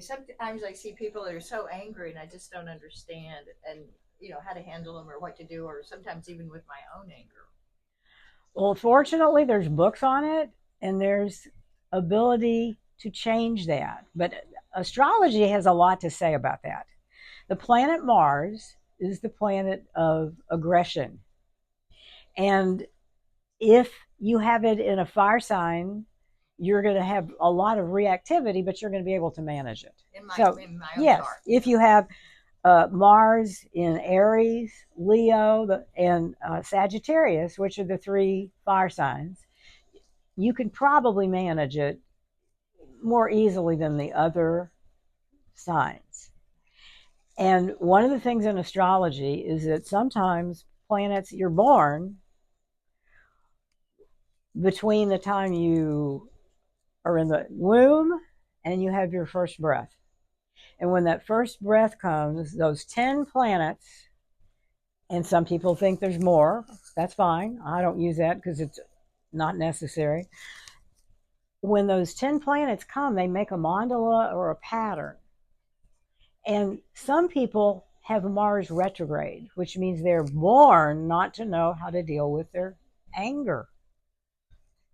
sometimes I see people that are so angry, and I just don't understand, and how to handle them or what to do, or sometimes even with my own anger. Well, fortunately, there's books on it, and there's ability to change that. But astrology has a lot to say about that. The planet Mars is the planet of aggression. And if you have it in a fire sign, you're going to have a lot of reactivity, but you're going to be able to manage it. In my own Yes, chart. if you have Mars in Aries, Leo, and Sagittarius, which are the three fire signs, you can probably manage it more easily than the other signs. And one of the things in astrology is that sometimes planets, you're born between the time you are in the womb and you have your first breath. And when that first breath comes, those 10 planets, and some people think there's more, that's fine. I don't use that because it's not necessary. When those 10 planets come, they make a mandala or a pattern. And some people have Mars retrograde, which means they're born not to know how to deal with their anger.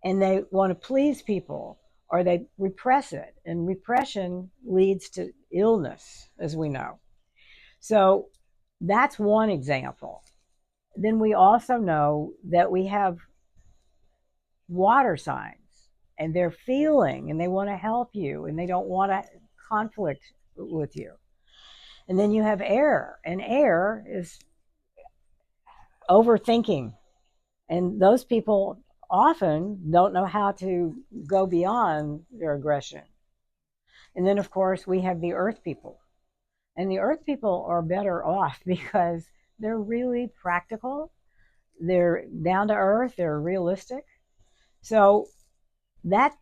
And they want to please people or they repress it. And repression leads to illness, as we know. So that's one example. Then we also know that we have water signs and they're feeling and they want to help you and they don't want to conflict with you. And then you have air, and air is overthinking. And those people often don't know how to go beyond their aggression. And then, of course, we have the earth people. And the earth people are better off because they're really practical, they're down to earth, they're realistic. So that's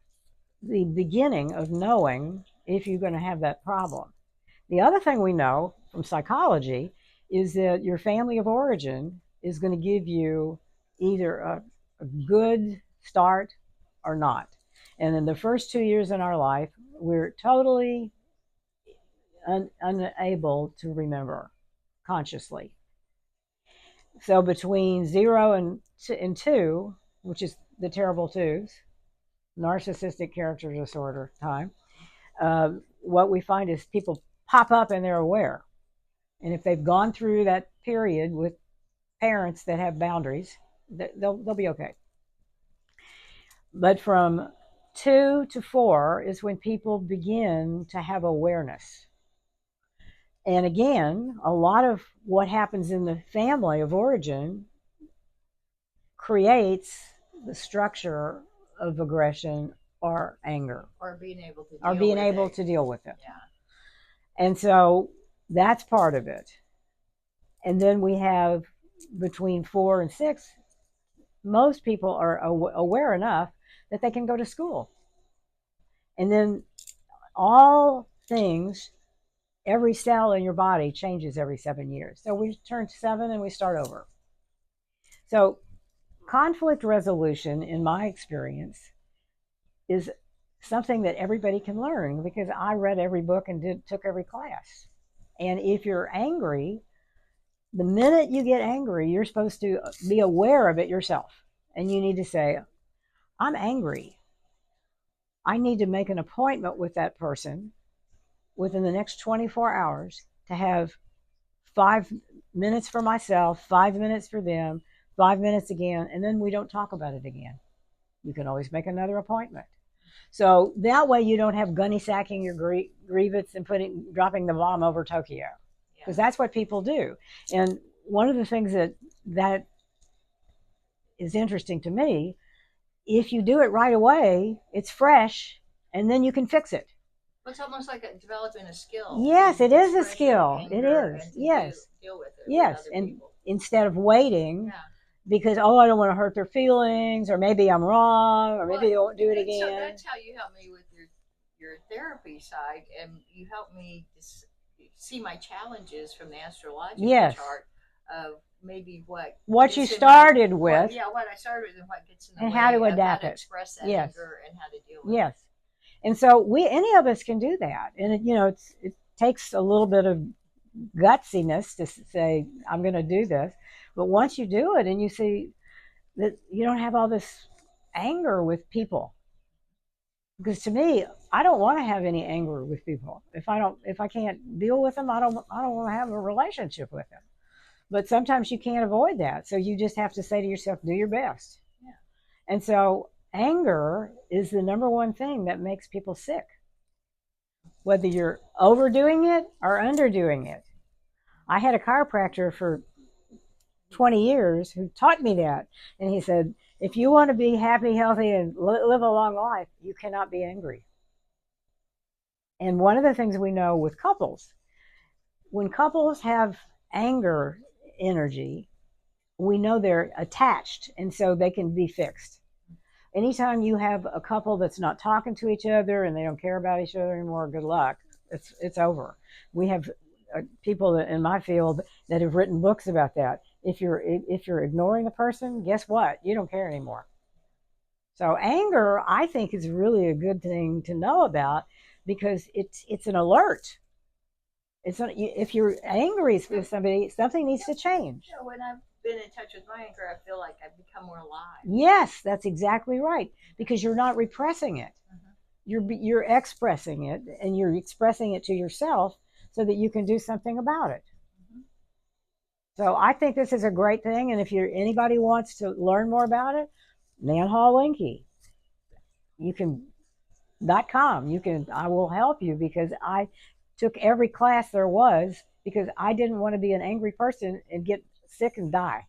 the beginning of knowing if you're going to have that problem. The other thing we know from psychology is that your family of origin is going to give you either a good start or not. And in the first 2 years in our life, we're totally unable to remember consciously. So between 0 and 2, which is the terrible twos, narcissistic character disorder time, what we find is people pop up and they're aware. And if they've gone through that period with parents that have boundaries, they'll be okay. But from 2 to 4 is when people begin to have awareness. And again, a lot of what happens in the family of origin creates the structure of aggression or anger or being able to or being able to deal with it. Yeah. And so that's part of it. And then we have between 4 and 6, most people are aware enough that they can go to school. And then all things, every cell in your body changes every 7 years. So we turn 7 and we start over. So conflict resolution, in my experience, is something that everybody can learn because I read every book and took every class. And if you're angry, the minute you get angry, you're supposed to be aware of it yourself. And you need to say, I'm angry. I need to make an appointment with that person within the next 24 hours to have 5 minutes for myself, 5 minutes for them, 5 minutes again, and then we don't talk about it again. You can always make another appointment. So that way you don't have gunny sacking your grievance and dropping the bomb over Tokyo, because that's what people do. And one of the things that is interesting to me, if you do it right away, it's fresh, and then you can fix it. It's almost like developing a skill. Yes, it is a skill. It is. Yes. Deal with it. Yes, and instead of waiting, because I don't want to hurt their feelings, or maybe I'm wrong, or maybe they won't do it again. So that's how you help me with your therapy side, and you help me see my challenges from the astrological chart of maybe what you started with. What I started with and what gets in the way. And how to adapt how to express that anger and how to deal with it. Yes. And so any of us can do that. And it takes a little bit of gutsiness to say, I'm going to do this. But once you do it and you see that you don't have all this anger with people, because to me, I don't want to have any anger with people. If I can't deal with them, I don't want to have a relationship with them. But sometimes you can't avoid that. So you just have to say to yourself, do your best. Yeah. And so anger is the number one thing that makes people sick, whether you're overdoing it or underdoing it. I had a chiropractor for 20 years who taught me that. And he said, if you want to be happy, healthy, and live a long life, you cannot be angry. And one of the things we know with couples, when couples have anger energy, we know they're attached, and so they can be fixed. Anytime you have a couple that's not talking to each other and they don't care about each other anymore, good luck. It's over. We have people in my field that have written books about that. If you're ignoring the person, guess what? You don't care anymore. So anger, I think, is really a good thing to know about, because it's an alert. If you're angry with somebody, something needs to change. Yeah, when I've been in touch with my anger, I feel like I've become more alive. Yes, that's exactly right, because you're not repressing it. You're expressing it, and you're expressing it to yourself so that you can do something about it. So I think this is a great thing, and if anybody wants to learn more about it, Nan Hall Linke, you can .com. I will help you, because I took every class there was, because I didn't want to be an angry person and get sick and die.